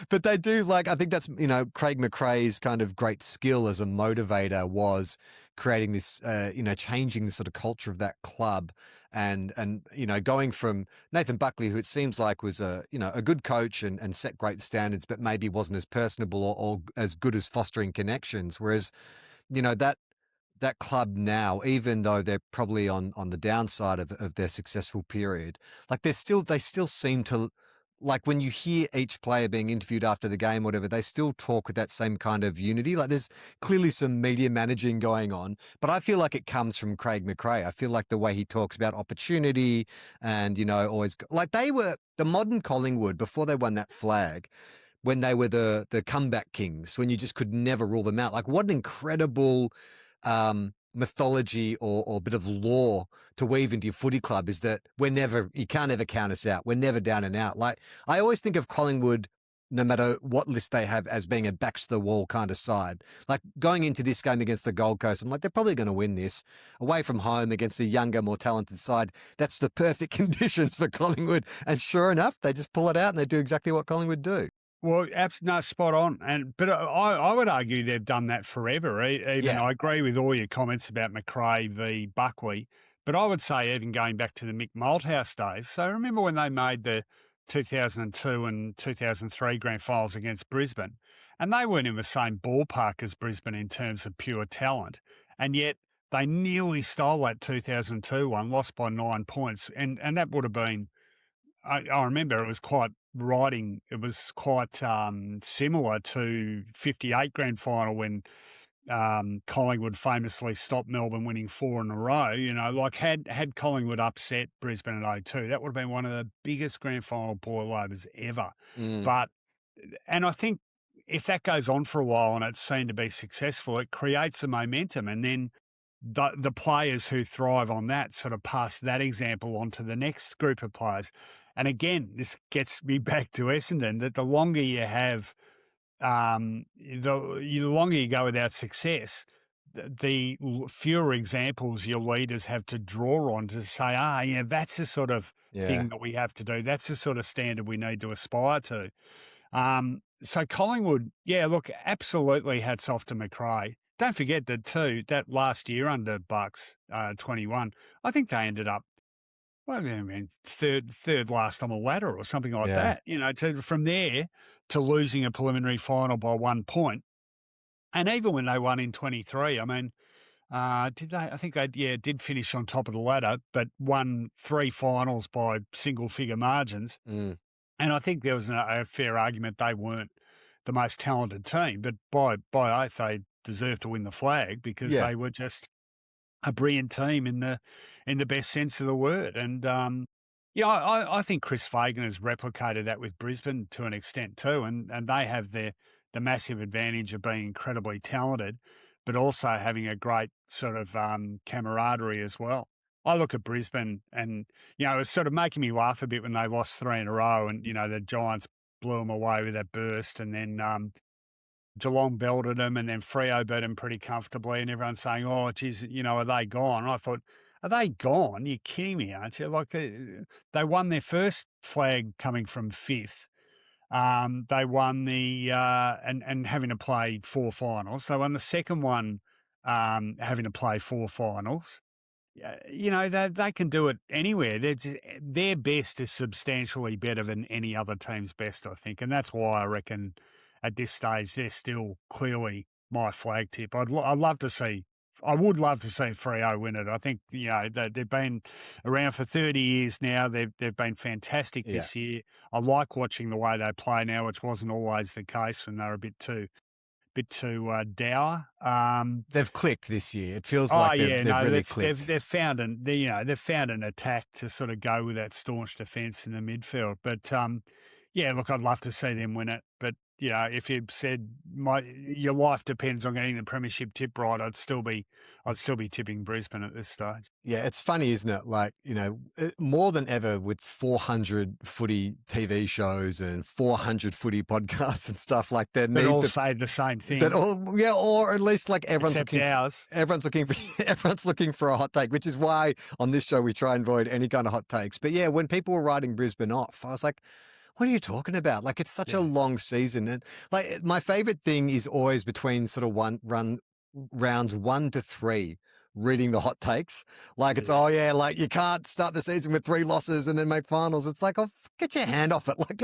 But they do I think that's Craig McRae's kind of great skill as a motivator was creating this, changing the sort of culture of that club. And going from Nathan Buckley, who it seems like was a good coach and set great standards, but maybe wasn't as personable or as good as fostering connections. Whereas, that club now, even though they're probably on the downside of their successful period, like they still seem to, like when you hear each player being interviewed after the game, whatever, they still talk with that same kind of unity. Like there's clearly some media managing going on, but I feel like it comes from Craig McRae. I feel like the way he talks about opportunity and, always like they were the modern Collingwood before they won that flag, when they were the comeback kings, when you just could never rule them out. Like what an incredible, mythology or bit of lore to weave into your footy club is that you can't ever count us out. We're never down and out. Like I always think of Collingwood, no matter what list they have, as being a backs to the wall kind of side. Like going into this game against the Gold Coast, I'm like, they're probably going to win this away from home against a younger, more talented side. That's the perfect conditions for Collingwood. And sure enough, they just pull it out and they do exactly what Collingwood do. Well, no, spot on. But I would argue they've done that forever. I agree with all your comments about McRae v. Buckley, but I would say even going back to the Mick Malthouse days. So remember when they made the 2002 and 2003 grand finals against Brisbane, and they weren't in the same ballpark as Brisbane in terms of pure talent, and yet they nearly stole that 2002 one, lost by 9 points, and that would have been. I remember it was quite riding. It was quite similar to 58 grand final when Collingwood famously stopped Melbourne winning 4 in a row. You know, like had Collingwood upset Brisbane in 02, that would have been one of the biggest grand final boilovers ever. But, and I think if that goes on for a while and it's seen to be successful, it creates a momentum. And then the players who thrive on that sort of pass that example on to the next group of players. And again, this gets me back to Essendon, that the longer you have the longer you go without success, the fewer examples your leaders have to draw on to say, yeah, that's the sort of thing that we have to do. That's the sort of standard we need to aspire to. So Collingwood, look, absolutely hats off to McRae. Don't forget that too, that last year under Bucks, 21, I think they ended up, third last on the ladder or something like that. You know, from there to losing a preliminary final by 1 point, and even when they won in 23, I mean, did they? I think they did finish on top of the ladder, but won 3 finals by single-figure margins. And I think there was a fair argument they weren't the most talented team, but by oath they deserved to win the flag because they were just a brilliant team in the best sense of the word. And I think Chris Fagan has replicated that with Brisbane to an extent too, and they have the massive advantage of being incredibly talented, but also having a great sort of camaraderie as well. I look at Brisbane and, it's sort of making me laugh a bit when they lost 3 in a row and, the Giants blew them away with that burst, and then Geelong belted them, and then Freo beat them pretty comfortably, and everyone's saying, oh, geez, are they gone? And I thought, are they gone? You're kidding me, aren't you? Like they won their first flag coming from 5th. They won the and having to play 4 finals. They won the second one having to play 4 finals. They can do it anywhere. Their best is substantially better than any other team's best, I think, and that's why I reckon at this stage they're still clearly my flag tip. I would love to see Freo win it. I think they've been around for 30 years now. They've been fantastic this year. I like watching the way they play now, which wasn't always the case when they were a bit too dour. They've clicked this year. It feels like they've really clicked. They've found an attack to sort of go with that staunch defence in the midfield. But look, I'd love to see them win it. But if you said your life depends on getting the premiership tip right, I'd still be tipping Brisbane at this stage. Yeah, it's funny, isn't it? Like, more than ever with 400 footy TV shows and 400 footy podcasts and stuff like that. But all say the same thing. Or at least like everyone's looking for a hot take, which is why on this show we try and avoid any kind of hot takes. But when people were writing Brisbane off, I was like, what are you talking about? Like, it's such a long season. And like, my favorite thing is always between sort of rounds 1 to 3, reading the hot takes. Like, it's, like you can't start the season with 3 losses and then make finals. It's like, get your hand off it. Like,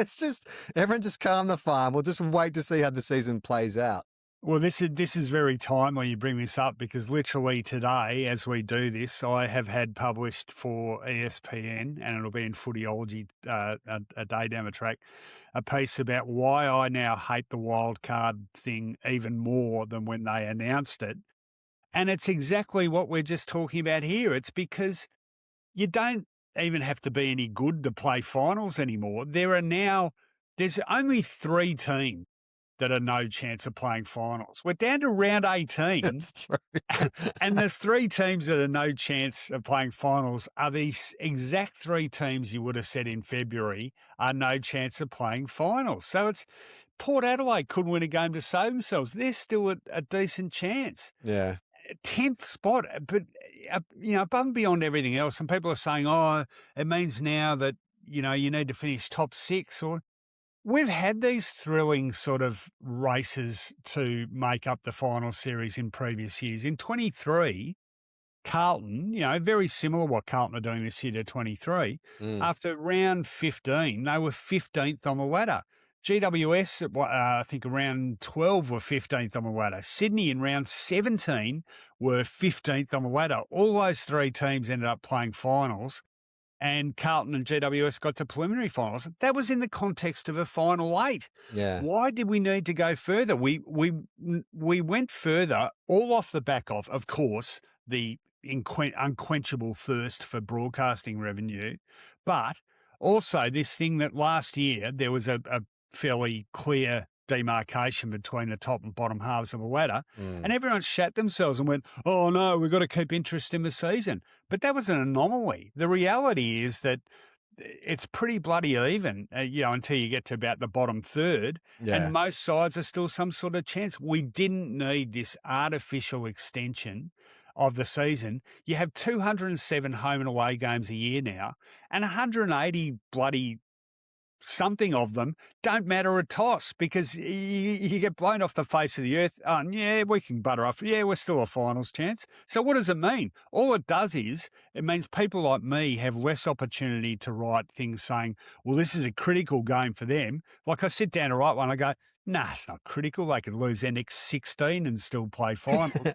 everyone just calm the farm. We'll just wait to see how the season plays out. Well, this is very timely you bring this up, because literally today, as we do this, I have had published for ESPN, and it'll be in Footyology a day down the track, a piece about why I now hate the wild card thing even more than when they announced it. And it's exactly what we're just talking about here. It's because you don't even have to be any good to play finals anymore. There's only 3 teams that are no chance of playing finals. We're down to round 18. That's true. And the 3 teams that are no chance of playing finals are these exact 3 teams you would have said in February are no chance of playing finals. So it's Port Adelaide couldn't win a game to save themselves. They're still a decent chance. Yeah. 10th spot, but above and beyond everything else, and people are saying, it means now that, you need to finish top 6 or... We've had these thrilling sort of races to make up the final series in previous years. In 23, Carlton, very similar what Carlton are doing this year to 23, after round 15, they were 15th on the ladder. GWS, I think around 12 were 15th on the ladder. Sydney in round 17 were 15th on the ladder. All those three teams ended up playing finals, and Carlton and GWS got to preliminary finals. That was in the context of a final 8. Yeah. Why did we need to go further? We went further, all off the back of course, the unquenchable thirst for broadcasting revenue, but also this thing that last year there was a fairly clear demarcation between the top and bottom halves of the ladder, and everyone shat themselves and went, oh no, we've got to keep interest in the season. But that was an anomaly. The reality is that it's pretty bloody even, until you get to about the bottom third, and most sides are still some sort of chance. We didn't need this artificial extension of the season. You have 207 home and away games a year now, and 180 bloody something of them don't matter a toss because you get blown off the face of the earth. Oh, yeah, we can butter up. Yeah, we're still a finals chance. So what does it mean? All it does is it means people like me have less opportunity to write things saying, well, this is a critical game for them. Like I sit down to write one, I go, nah, it's not critical. They could lose their next 16 and still play finals,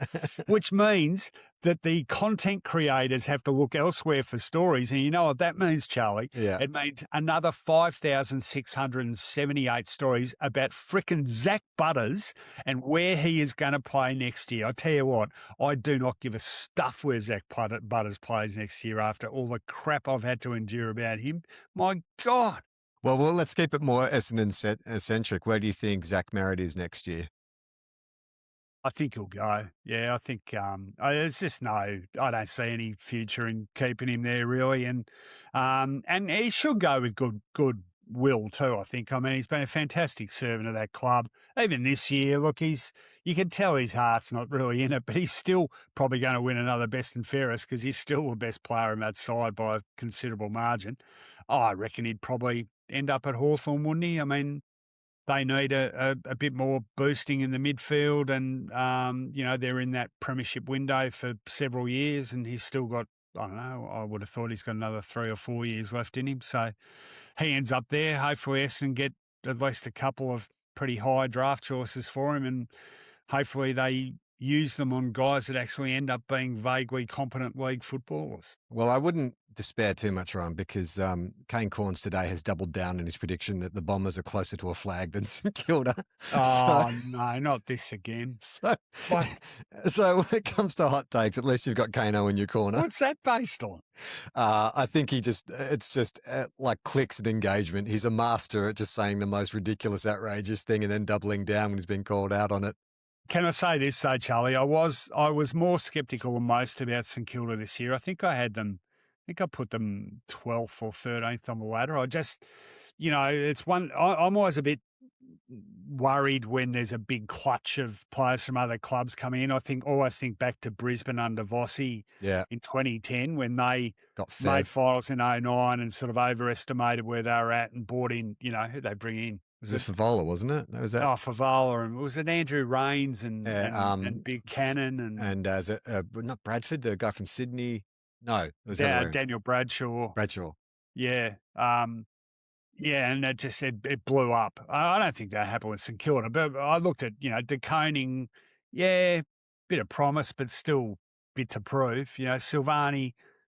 which means that the content creators have to look elsewhere for stories. And you know what that means, Charlie? Yeah. It means another 5,678 stories about frickin' Zach Butters and where he is going to play next year. I tell you what, I do not give a stuff where Zach Butters plays next year after all the crap I've had to endure about him. My God. Well, let's keep it more Essendon-centric. Where do you think Zach Merritt is next year? I think he'll go. Yeah, I think it's just I don't see any future in keeping him there really, and he should go with good will too. I think. I mean, he's been a fantastic servant of that club. Even this year, look, you can tell his heart's not really in it, but he's still probably going to win another best and fairest because he's still the best player in that side by a considerable margin. I reckon he'd probably end up at Hawthorn, wouldn't he? I mean, they need a bit more boosting in the midfield, and they're in that premiership window for several years, and he's still got, I don't know, I would have thought he's got another 3 or 4 years left in him. So he ends up there. Hopefully Essendon get at least a couple of pretty high draft choices for him, and hopefully they use them on guys that actually end up being vaguely competent league footballers. Well, I wouldn't despair too much, Ron, because Kane Corns today has doubled down in his prediction that the Bombers are closer to a flag than St Kilda. Oh, no, not this again. So when it comes to hot takes, at least you've got Kano in your corner. What's that based on? I think it's just like clicks and engagement. He's a master at just saying the most ridiculous, outrageous thing and then doubling down when he's been called out on it. Can I say this, though, Charlie? I was more sceptical than most about St Kilda this year. I think I put them 12th or 13th on the ladder. I just, it's one. I'm always a bit worried when there's a big clutch of players from other clubs coming in. Always think back to Brisbane under Vossi in 2010 when they made finals in 2009 and sort of overestimated where they were at and brought in, who they bring in. Was it Favola, wasn't it? That was that. Oh, Favola, and was it Andrew Rains and Big Cannon and not Bradford, the guy from Sydney. No, it was Daniel Bradshaw. Yeah, and it just said it blew up. I don't think that happened with St Kilda, but I looked at De Koning, bit of promise, but still bit to prove.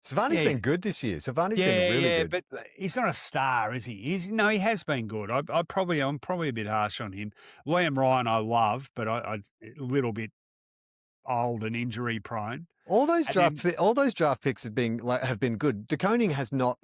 Savani's been good this year. Savani's been really good. But he's not a star, is he? He has been good. I'm probably a bit harsh on him. Liam Ryan I love, but I a little bit old and injury prone. All those draft picks have been good. De Koning has not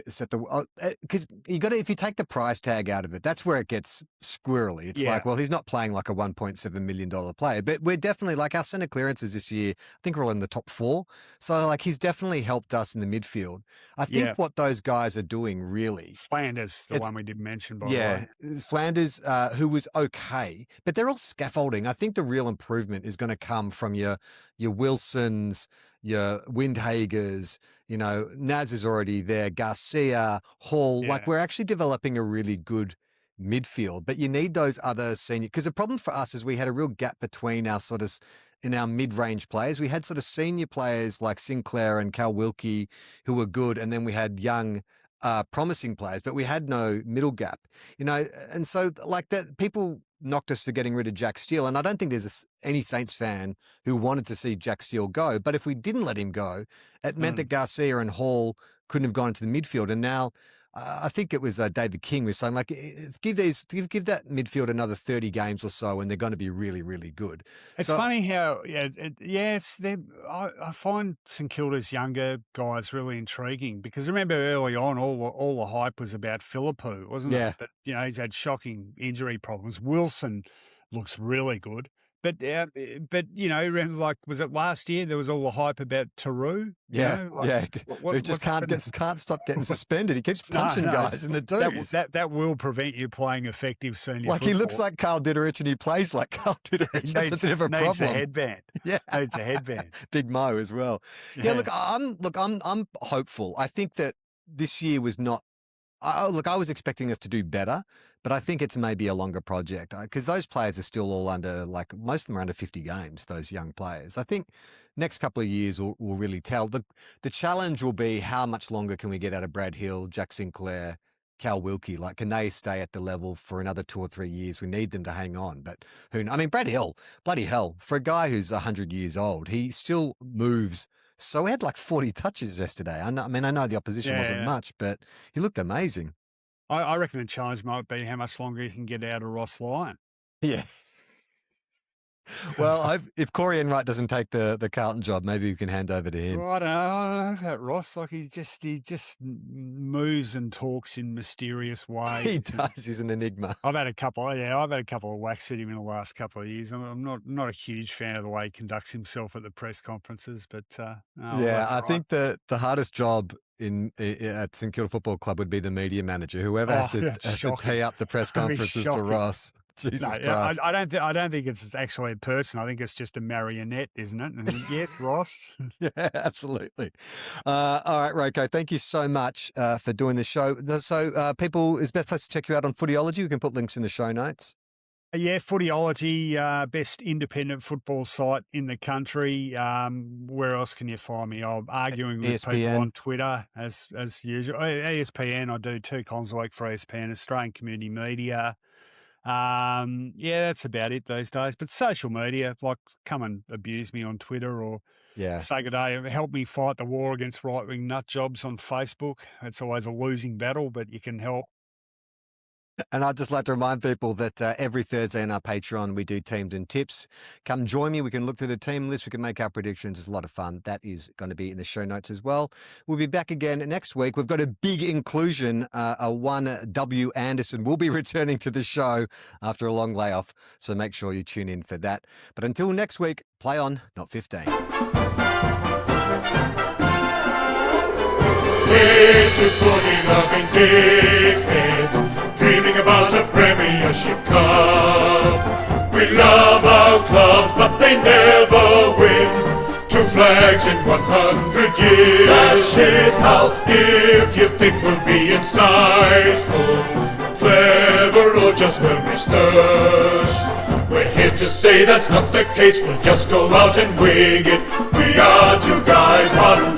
set the because if you take the price tag out of it, that's where it gets squirrely. It's like, well, he's not playing like a $1.7 million player, but we're definitely like our centre clearances this year. I think we're all in the top 4, so he's definitely helped us in the midfield. I think what those guys are doing really. Flanders, the one we didn't mention, by the way. Flanders, who was okay, but they're all scaffolding. I think the real improvement is going to come from your Wilsons, your Windhagers, Naz is already there, Garcia, Hall. Like, we're actually developing a really good midfield, but you need those other senior, because the problem for us is we had a real gap between our in our mid-range players. We had sort of senior players like Sinclair and Cal Wilkie who were good, and then we had young promising players, but we had no middle gap, and so like that, people knocked us for getting rid of Jack Steele, and I don't think there's any Saints fan who wanted to see Jack Steele go, but if we didn't let him go, it meant that Garcia and Hall couldn't have gone into the midfield, and now I think it was David King was saying, like, give that midfield another 30 games or so, and they're going to be really, really good. It's funny how, I find St Kilda's younger guys really intriguing, because remember early on, all the hype was about Philippou, wasn't it? But he's had shocking injury problems. Wilson looks really good. But remember, like, was it last year there was all the hype about Taru? He just can't stop getting suspended. He keeps punching guys in the twos. That will prevent you playing effective senior football. He looks like Carl Ditterich and he plays like Carl Ditterich. That's a bit of a problem. Needs a headband. Needs a headband. Big Mo as well. Yeah, I'm hopeful. I think that this year was not. I was expecting us to do better, but I think it's maybe a longer project, because those players are still all under, like, most of them are under 50 games, those young players. I think next couple of years will really tell. The challenge will be, how much longer can we get out of Brad Hill, Jack Sinclair, Cal Wilkie? Like, can they stay at the level for another 2 or 3 years? We need them to hang on. But Brad Hill, bloody hell, for a guy who's 100 years old, he still moves. So he had like 40 touches yesterday. I know the opposition wasn't much, but he looked amazing. I reckon the challenge might be how much longer you can get out of Ross Lyon. Yeah. Well, if Corey Enright doesn't take the Carlton job, maybe we can hand over to him. Well, I don't know about Ross. Like, he just moves and talks in mysterious ways. He does. He's an enigma. I've had a couple of whacks at him in the last couple of years. I'm not a huge fan of the way he conducts himself at the press conferences, but I think the hardest job at St Kilda Football Club would be the media manager, whoever has to tee up the press conferences to Ross. Jesus Christ. I don't think it's actually a person. I think it's just a marionette, isn't it? And yes, Ross. Yeah, absolutely. All right, Roko, thank you so much for doing this show. So people, is best place to check you out on Footyology? We can put links in the show notes. Yeah, Footyology, best independent football site in the country. Where else can you find me? I'm arguing with ESPN. people on Twitter, as usual. ESPN, I do 2 columns a week for ESPN, Australian Community Media. That's about it these days. But social media, like, come and abuse me on Twitter, or say good day. Help me fight the war against right-wing nut jobs on Facebook. It's always a losing battle, but you can help. And I'd just like to remind people that every Thursday on our Patreon, we do teams and tips. Come join me. We can look through the team list. We can make our predictions. It's a lot of fun. That is going to be in the show notes as well. We'll be back again next week. We've got a big inclusion. One W. Anderson will be returning to the show after a long layoff. So make sure you tune in for that. But until next week, play on, not 15. Little footy-loving dickheads, dreaming about a premiership cup. We love our clubs, but they never win. 2 flags in 100 years. The shit house. If you think we'll be insightful, clever, or just well researched, we're here to say that's not the case. We'll just go out and wing it. We are 2 guys, 1